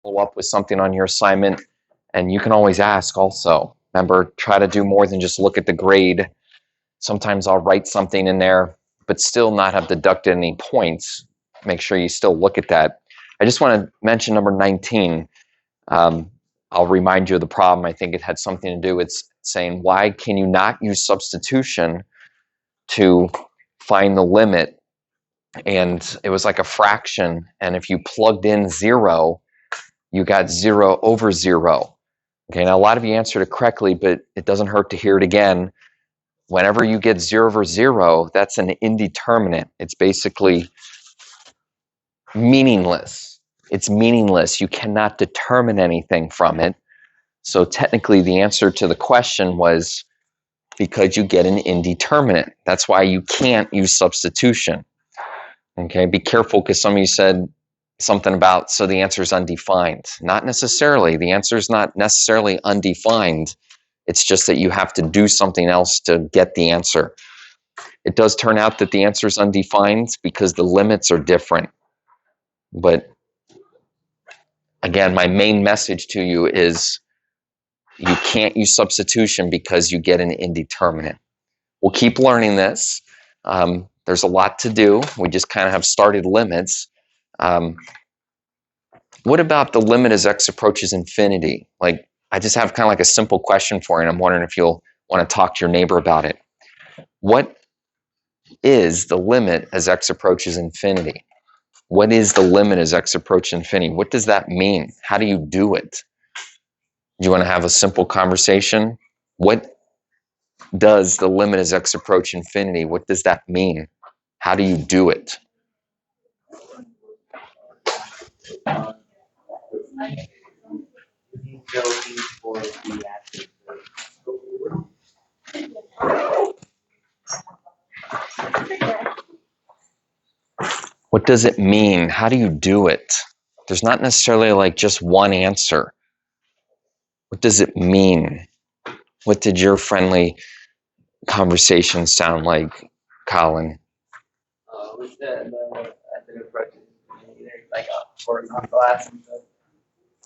follow up with something on your assignment, and you can always ask also. Remember, try to do more than just look at the grade. Sometimes I'll write something in there, but still not have deducted any points. Make sure you still look at that. I just want to mention number 19. I'll remind you of the problem. I think it had something to do with saying, why can you not use substitution to find the limit? And it was like a fraction. And if you plugged in 0, you got 0 over 0. Okay, now a lot of you answered it correctly, but it doesn't hurt to hear it again. Whenever you get 0 over 0, that's an indeterminate. It's basically meaningless. It's meaningless. You cannot determine anything from it. So technically the answer to the question was because you get an indeterminate. That's why you can't use substitution. Okay, be careful because some of you said something about, so the answer is undefined. Not necessarily. The answer is not necessarily undefined. It's just that you have to do something else to get the answer. It does turn out that the answer is undefined because the limits are different. But again, my main message to you is you can't use substitution because you get an indeterminate. We'll keep learning this. There's a lot to do. We just kind of have started limits. What about the limit as x approaches infinity? Like, I just have kind of like a simple question for you, and I'm wondering if you'll want to talk to your neighbor about it. What is the limit as x approaches infinity? What is the limit as x approaches infinity? What does that mean? How do you do it? Do you want to have a simple conversation? What does the limit as x approach infinity? What does that mean? How do you do it? What does it mean? How do you do it? There's not necessarily like just one answer. What does it mean? What did your friendly conversation sound like, Colin? With the approach, there's like a horizontal asymptote.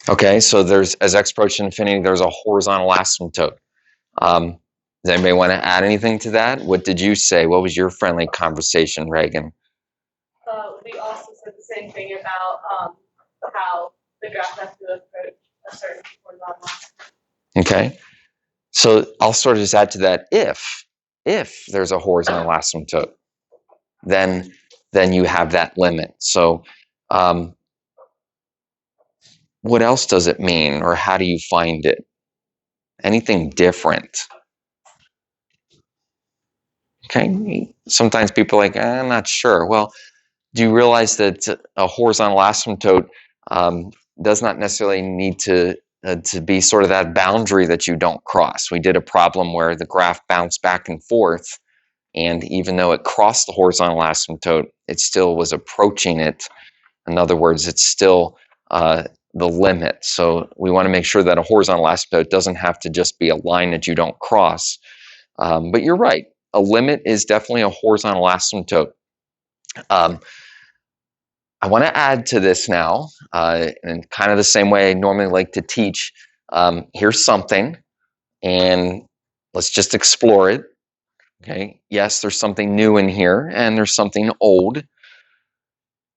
Okay, so there's, as x approaches infinity, there's a horizontal asymptote. Does anybody want to add anything to that? What did you say? What was your friendly conversation, Reagan? We also said the same thing about how the graph has to approach a certain horizontal asymptote. Okay, so I'll sort of just add to that, if there's a horizontal asymptote, then you have that limit. So what else does it mean, or how do you find it? Anything different? Okay, sometimes people are like, I'm not sure. Well, do you realize that a horizontal asymptote does not necessarily need to be sort of that boundary that you don't cross? We did a problem where the graph bounced back and forth, and even though it crossed the horizontal asymptote, it still was approaching it. In other words, it's still the limit. So we want to make sure that a horizontal asymptote doesn't have to just be a line that you don't cross. But you're right. A limit is definitely a horizontal asymptote. I want to add to this now, in kind of the same way I normally like to teach. Here's something, and let's just explore it. Okay. Yes, there's something new in here, and there's something old.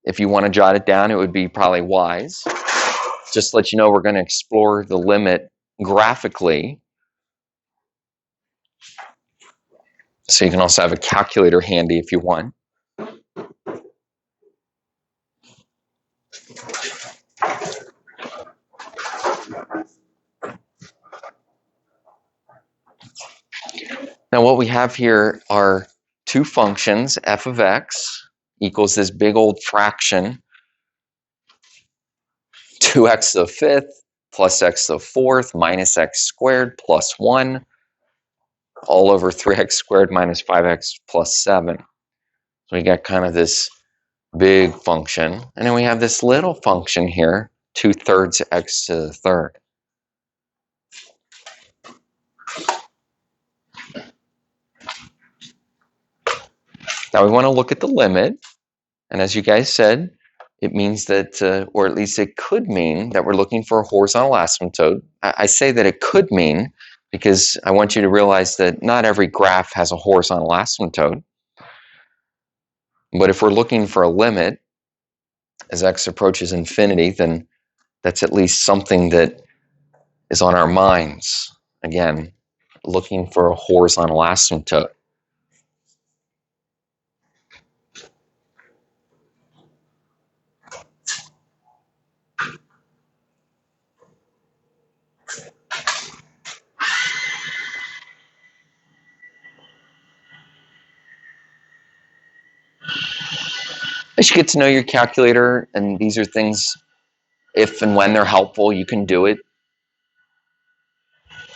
If you want to jot it down, it would be probably wise. Just to let you know, we're going to explore the limit graphically. So you can also have a calculator handy if you want. Now what we have here are two functions, f of x equals this big old fraction, 2x to the fifth plus x to the fourth minus x squared plus 1 all over 3x squared minus 5x plus 7. So we got kind of this big function, and then we have this little function here, 2/3 x to the third. Now we want to look at the limit, and as you guys said, it means that, or at least it could mean that we're looking for a horizontal asymptote. I say that it could mean because I want you to realize that not every graph has a horizontal asymptote. But if we're looking for a limit as x approaches infinity, then that's at least something that is on our minds. Again, looking for a horizontal asymptote. As you get to know your calculator, and these are things, if and when they're helpful, you can do it.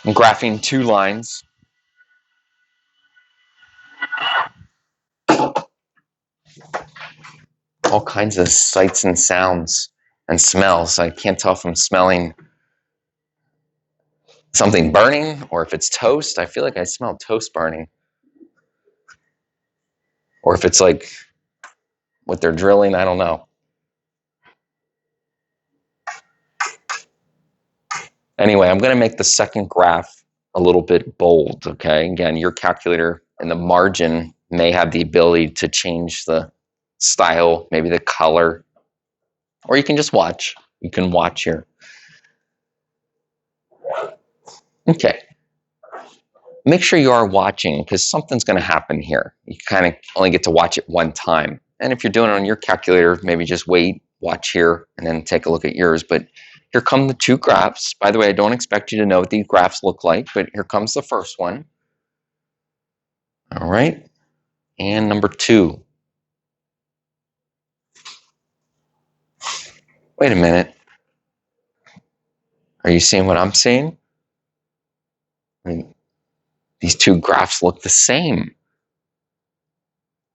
I'm graphing two lines. All kinds of sights and sounds and smells. I can't tell if I'm smelling something burning or if it's toast. I feel like I smell toast burning. Or if it's like what they're drilling, I don't know. Anyway, I'm going to make the second graph a little bit bold, okay? Again, your calculator in the margin may have the ability to change the style, maybe the color, or you can just watch. You can watch here. Okay. Make sure you are watching because something's going to happen here. You kind of only get to watch it one time. And if you're doing it on your calculator, maybe just wait, watch here, and then take a look at yours. But here come the two graphs. By the way, I don't expect you to know what these graphs look like, but here comes the first one. All right. And number 2. Wait a minute. Are you seeing what I'm seeing? I mean, these two graphs look the same.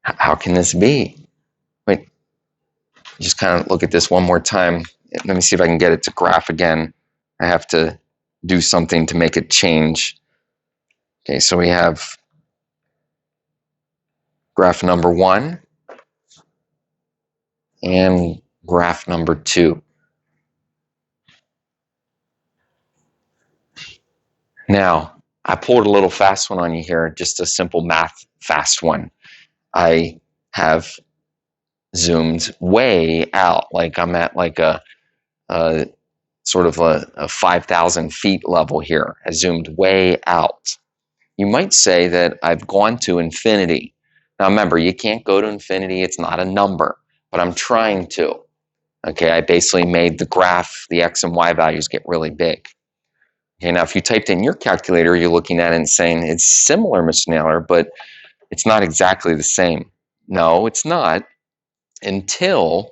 How can this be? Wait, just kind of look at this one more time. Let me see if I can get it to graph again. I have to do something to make it change. Okay, so we have graph number 1 and graph number 2. Now, I pulled a little fast one on you here, just a simple math fast one. I have zoomed way out, like I'm at like a sort of a 5,000 feet level here. I zoomed way out. You might say that I've gone to infinity. Now remember, you can't go to infinity. It's not a number, but I'm trying to. Okay, I basically made the graph, the x and y values get really big. Okay, now if you typed in your calculator, you're looking at it and saying, it's similar, Mr. Naylor, but it's not exactly the same. No, it's not until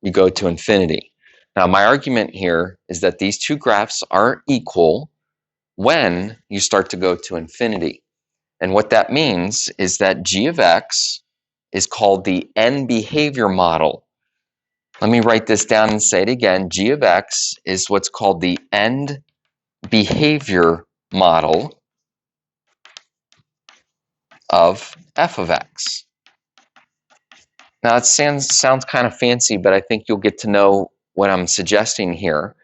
you go to infinity. Now, my argument here is that these two graphs are equal when you start to go to infinity. And what that means is that g of x is called the end behavior model. Let me write this down and say it again. G of x is what's called the end behavior model of f of x. Now, it sounds kind of fancy, but I think you'll get to know what I'm suggesting here.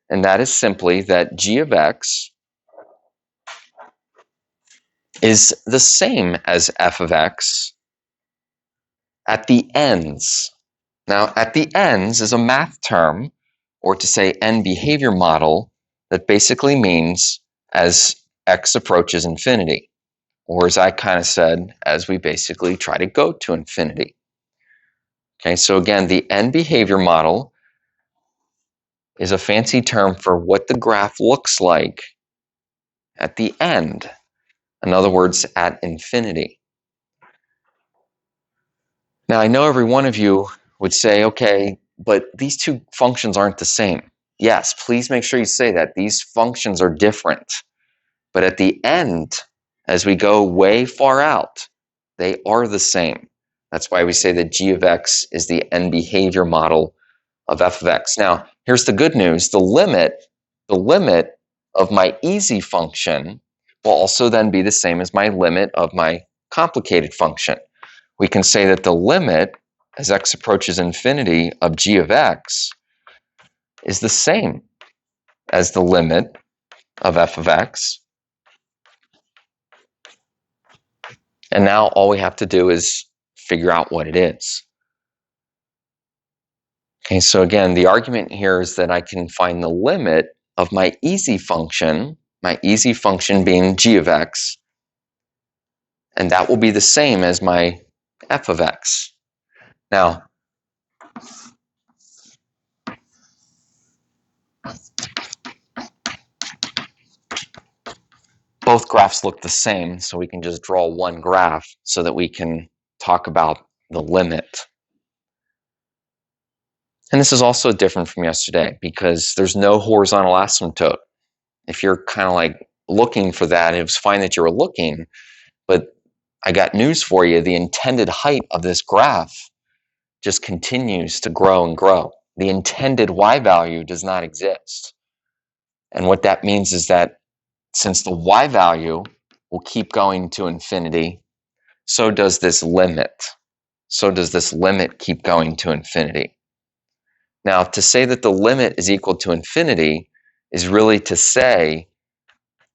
And that is simply that g of x is the same as f of x at the ends. Now, at the ends is a math term, or to say end behavior model, that basically means as x approaches infinity, or as I kind of said, as we basically try to go to infinity. Okay, so again, the end behavior model is a fancy term for what the graph looks like at the end. In other words, at infinity. Now, I know every one of you would say, okay, but these two functions aren't the same. Yes, please make sure you say that. These functions are different. But at the end, as we go way far out, they are the same. That's why we say that g of x is the end behavior model of f of x. Now, here's the good news. The limit of my easy function will also then be the same as my limit of my complicated function. We can say that the limit as x approaches infinity of g of x is the same as the limit of f of x. And now all we have to do is figure out what it is. Okay, so again, the argument here is that I can find the limit of my easy function being g of x, and that will be the same as my f of x. Now, both graphs look the same, so we can just draw one graph so that we can talk about the limit. And this is also different from yesterday because there's no horizontal asymptote. If you're kind of like looking for that, it was fine that you were looking, but I got news for you. The intended height of this graph just continues to grow and grow. The intended y value does not exist. And what that means is that since the y value will keep going to infinity, so does this limit. So does this limit keep going to infinity. Now, to say that the limit is equal to infinity is really to say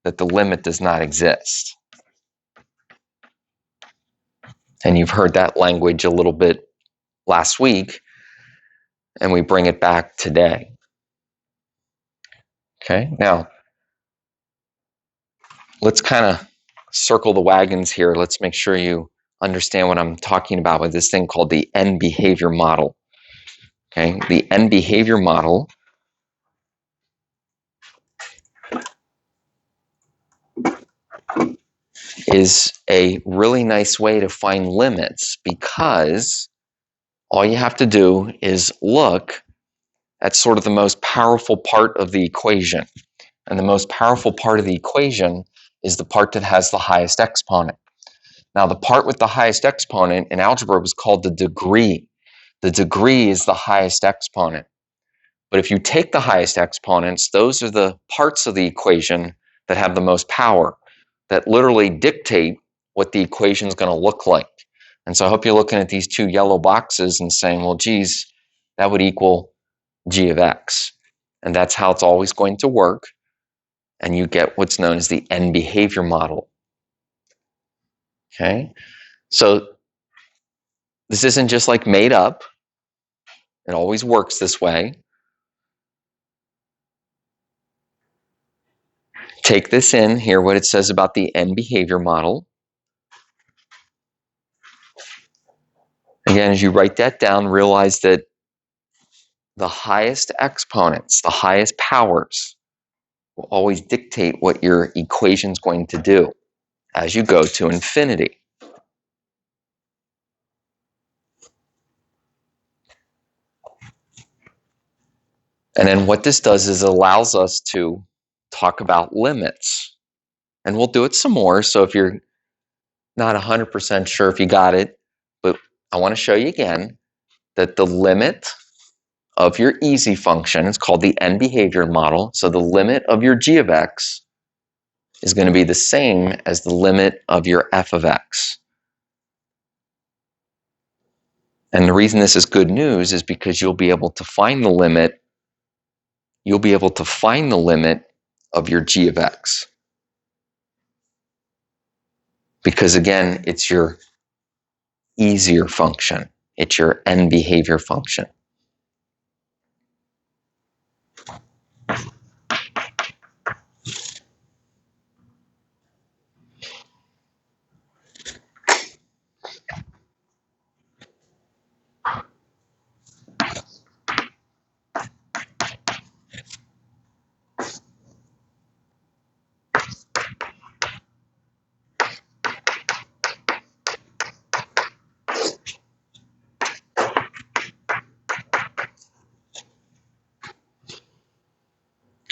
that the limit does not exist. And you've heard that language a little bit last week, and we bring it back today. Okay, now let's kind of circle the wagons here. Let's make sure you understand what I'm talking about with this thing called the end behavior model. Okay, the end behavior model is a really nice way to find limits because all you have to do is look at sort of the most powerful part of the equation. And the most powerful part of the equation is the part that has the highest exponent. Now, the part with the highest exponent in algebra was called the degree. The degree is the highest exponent. But if you take the highest exponents, those are the parts of the equation that have the most power, that literally dictate what the equation is going to look like. And so I hope you're looking at these two yellow boxes and saying, well, geez, that would equal g of x. And that's how it's always going to work. And you get what's known as the end behavior model. Okay? So this isn't just like made up. It always works this way. Take this in, hear what it says about the end behavior model. Again, as you write that down, realize that the highest exponents, the highest powers, will always dictate what your equation is going to do as you go to infinity. And then what this does is it allows us to talk about limits. And we'll do it some more. So if you're not 100% sure if you got it, but I want to show you again that the limit of your easy function is called the end behavior model. So the limit of your g of x is going to be the same as the limit of your f of x. And the reason this is good news is because you'll be able to find the limit. You'll be able to find the limit of your g of x. Because again, it's your easier function. It's your end behavior function.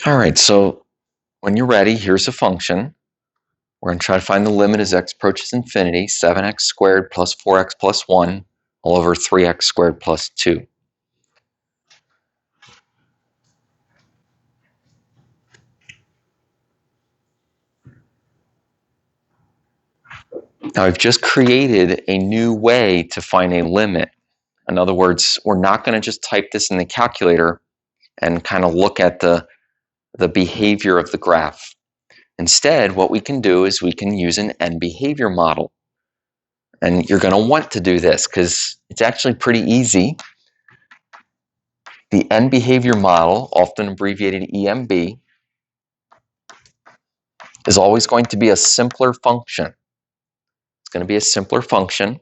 All right, so when you're ready, here's a function. We're going to try to find the limit as x approaches infinity, 7x squared plus 4x plus 1 all over 3x squared plus 2. Now, I've just created a new way to find a limit. In other words, we're not going to just type this in the calculator and kind of look at the behavior of the graph. Instead, what we can do is we can use an end behavior model. And you're going to want to do this because it's actually pretty easy. The end behavior model, often abbreviated EMB, is always going to be a simpler function. It's going to be a simpler function.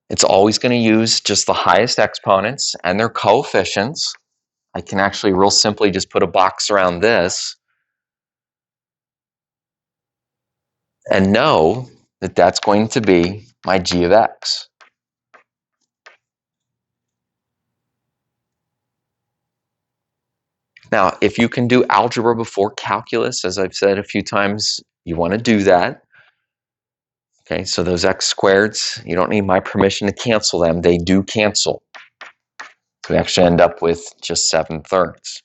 It's always going to use just the highest exponents and their coefficients. I can actually real simply just put a box around this and know that that's going to be my g of x. Now, if you can do algebra before calculus, as I've said a few times, you want to do that. Okay, so those x squareds, you don't need my permission to cancel them. They do cancel. So we actually end up with just 7/3.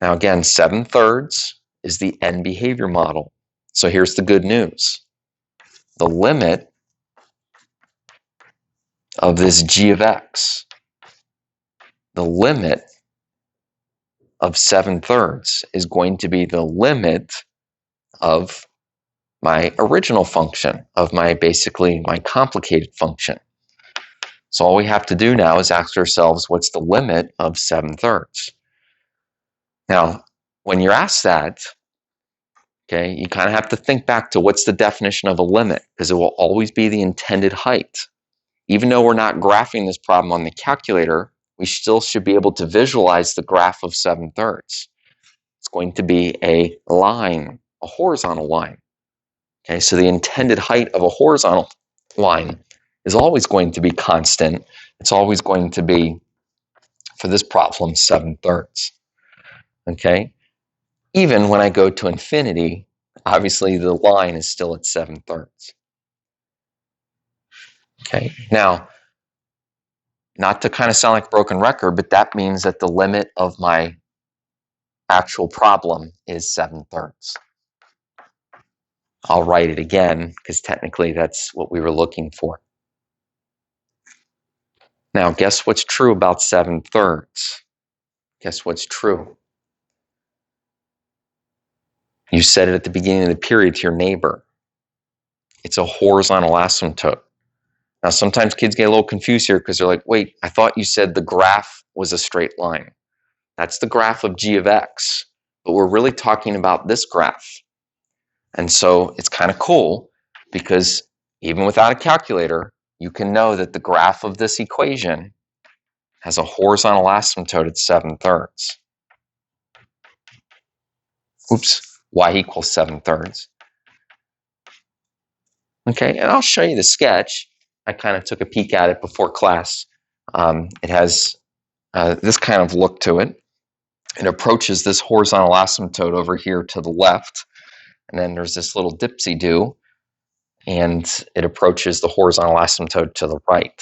Now again, 7/3 is the end behavior model. So here's the good news. The limit of this g of x, the limit of 7/3 is going to be the limit of my original function, of basically my complicated function. So all we have to do now is ask ourselves, what's the limit of 7/3? Now, when you're asked that, okay, you kind of have to think back to what's the definition of a limit, because it will always be the intended height. Even though we're not graphing this problem on the calculator, we still should be able to visualize the graph of 7/3. It's going to be a line, a horizontal line. Okay, so the intended height of a horizontal line is always going to be constant. It's always going to be, for this problem, 7/3. Okay, even when I go to infinity, obviously the line is still at 7/3. Okay, now, not to kind of sound like a broken record, but that means that the limit of my actual problem is 7/3. I'll write it again because technically that's what we were looking for. Now, guess what's true about 7/3? Guess what's true? You said it at the beginning of the period to your neighbor. It's a horizontal asymptote. Now, sometimes kids get a little confused here because they're like, wait, I thought you said the graph was a straight line. That's the graph of g of x, but we're really talking about this graph. And so it's kind of cool because even without a calculator, you can know that the graph of this equation has a horizontal asymptote at 7/3. Oops, y equals 7/3. Okay, and I'll show you the sketch. I kind of took a peek at it before class. It has this kind of look to it. It approaches this horizontal asymptote over here to the left, and then there's this little dipsy-do, and it approaches the horizontal asymptote to the right.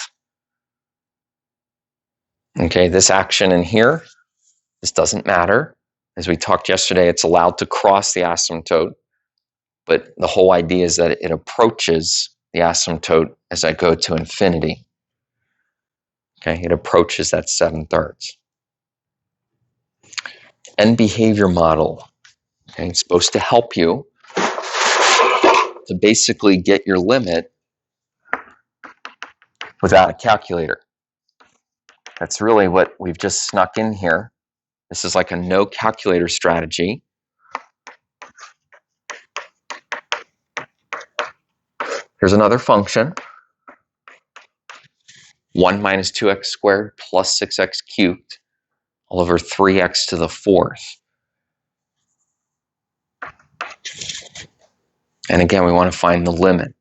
Okay, this action in here, this doesn't matter. As we talked yesterday, it's allowed to cross the asymptote, but the whole idea is that it approaches the asymptote as I go to infinity. Okay, it approaches that 7/3. End behavior model. Okay, it's supposed to help you to basically get your limit without a calculator. That's really what we've just snuck in here. This is like a no calculator strategy. Here's another function. 1 minus 2x squared plus 6x cubed all over 3x to the 4th. And again, we want to find the limit.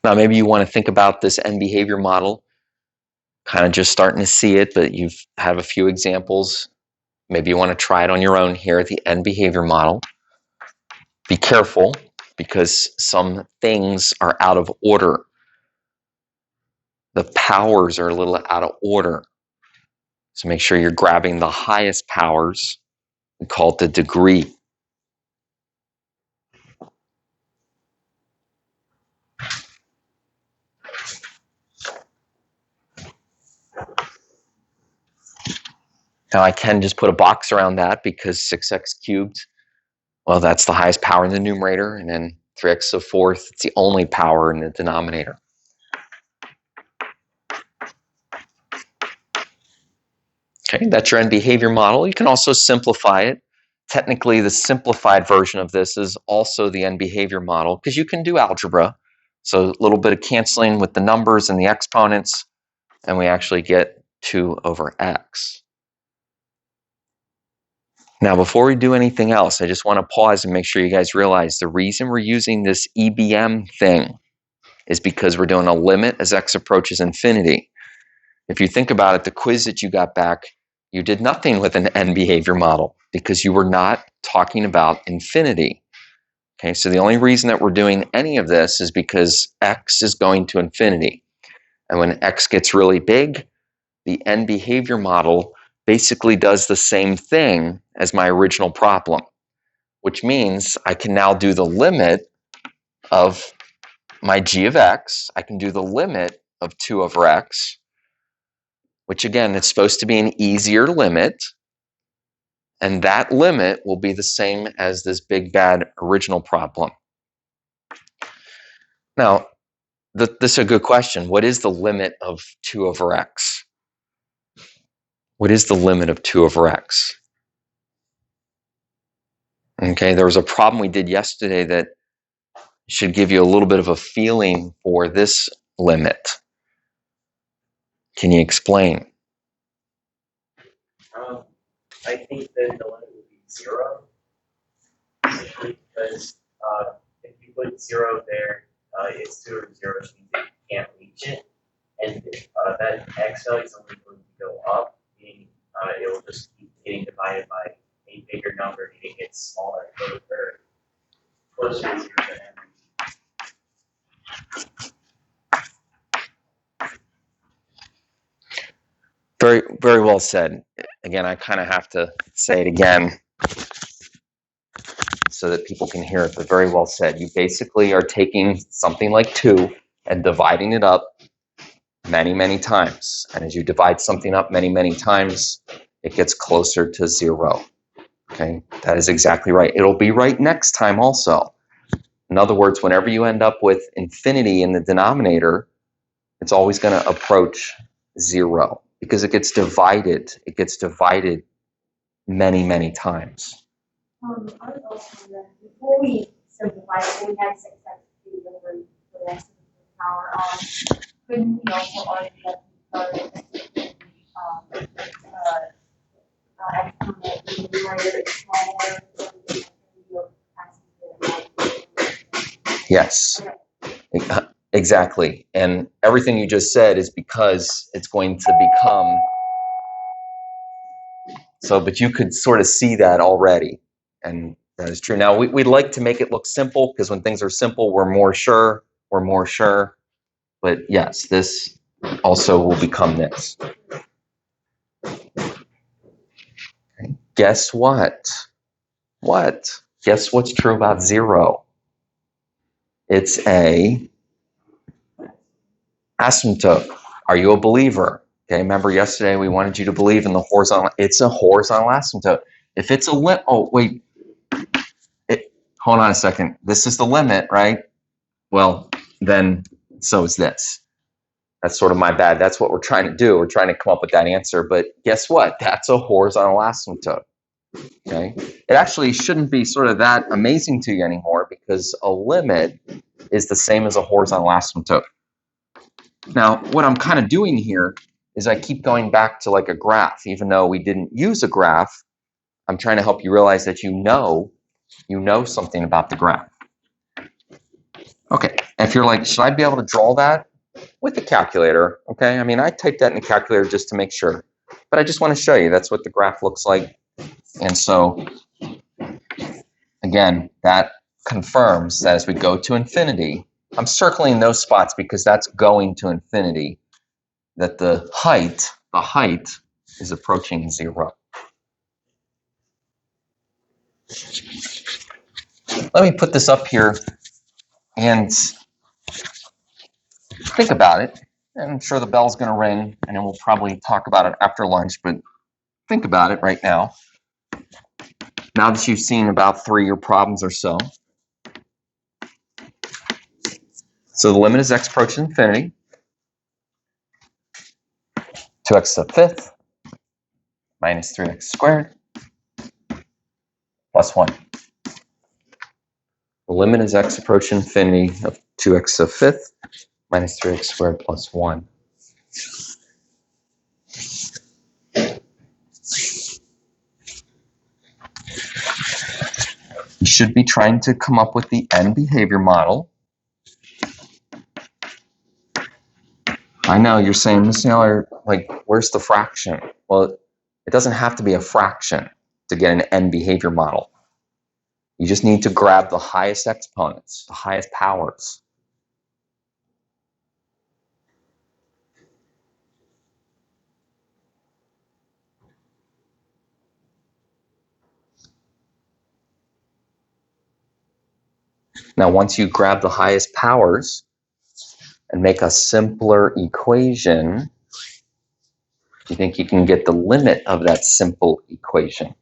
Now, maybe you want to think about this end behavior model, kind of just starting to see it, but you have a few examples. Maybe you want to try it on your own here, the end behavior model. be careful because some things are out of order. The powers are a little out of order. So make sure you're grabbing the highest powers. We call it the degree. Now I can just put a box around that because 6x cubed, well, that's the highest power in the numerator, and then 3x to the fourth, it's the only power in the denominator. Okay, that's your end behavior model. You can also simplify it. Technically, the simplified version of this is also the end behavior model because you can do algebra. So a little bit of canceling with the numbers and the exponents, and we actually get 2 over x. Now, before we do anything else, I just want to pause and make sure you guys realize the reason we're using this EBM thing is because we're doing a limit as x approaches infinity. If you think about it, the quiz that you got back, you did nothing with an end behavior model because you were not talking about infinity. Okay, so the only reason that we're doing any of this is because x is going to infinity. And when x gets really big, the end behavior model basically does the same thing as my original problem, which means I can now do the limit of my g of x. I can do the limit of 2 over x, which again, it's supposed to be an easier limit. And that limit will be the same as this big bad original problem. Now, this is a good question. What is the limit of 2 over x? What is the limit of 2 over x? Okay, there was a problem we did yesterday that should give you a little bit of a feeling for this limit. Can you explain? I think that the limit would be 0, simply because if you put 0 there, it's 2 over 0, which means that you can't reach it, and that x value is only going to go up, meaning it will just keep getting divided by a bigger number, and it gets smaller, closer to 0 than ever. Very, very well said. Again, I kind of have to say it again so that people can hear it, but very well said. You basically are taking something like 2 and dividing it up many, many times. And as you divide something up many, many times, it gets closer to 0. Okay, that is exactly right. It'll be right next time also. In other words, whenever you end up with infinity in the denominator, it's always going to approach 0 because it gets divided. It gets divided many, many times. I was also wondering, before we simplified it, we had 6x cubed over the x to the power. Couldn't we also argue that exponent in the numerator is smaller than the Yes, exactly. And everything you just said is because it's going to become so, but you could sort of see that already. And that is true. Now, we'd like to make it look simple because when things are simple, we're more sure. But yes, this also will become this. Okay. Guess what? Guess what's true about 0? It's a asymptote. Are you a believer? Okay, remember yesterday we wanted you to believe in the horizontal. It's a horizontal asymptote. If it's a limit, hold on a second. This is the limit, right? Well, then so is this. That's sort of my bad. That's what we're trying to do. We're trying to come up with that answer. But guess what? That's a horizontal asymptote. Okay. It actually shouldn't be sort of that amazing to you anymore because a limit is the same as a horizontal asymptote. Now, what I'm kind of doing here is I keep going back to like a graph. Even though we didn't use a graph, I'm trying to help you realize that you know something about the graph. Okay, if you're like, should I be able to draw that with the calculator? Okay, I mean, I typed that in the calculator just to make sure. But I just want to show you that's what the graph looks like. And so, again, that confirms that as we go to infinity, I'm circling those spots because that's going to infinity, that the height is approaching 0. Let me put this up here and think about it. And I'm sure the bell's going to ring, and then we'll probably talk about it after lunch, but think about it right now. Now that you've seen about 3 or problems or so. So the limit is x approaching infinity. 2x to the 5th minus 3x squared plus 1. The limit is x approaching infinity of 2x to the 5th minus 3x squared plus 1. You should be trying to come up with the end behavior model. I know you're saying, Ms. Naylor, like, where's the fraction? Well, it doesn't have to be a fraction to get an end behavior model. You just need to grab the highest exponents, the highest powers. Now, once you grab the highest powers and make a simpler equation, you think you can get the limit of that simple equation.